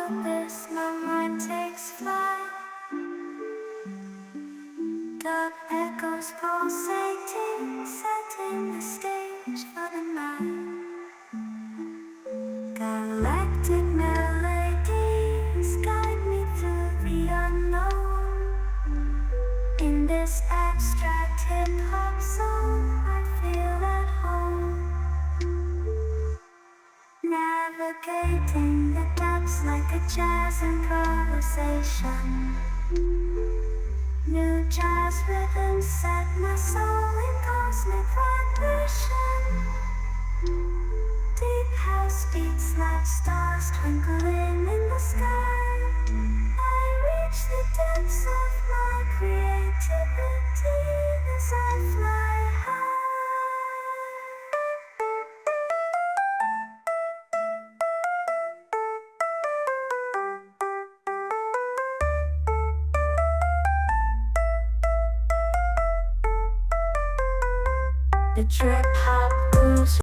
abyss, my mind takes flight. The echoes pulsating, setting the stage for the night. Galactic melodies guide me through the unknown. In this abstract hip-hop song, I feel at home. Navigating the depths like a jazz improvisation. New jazz rhythms set my soul in cosmic vibration. Deep house beats like stars twinkling in the sky. I reach the depths of my creativity as I fly high. The trip hop moves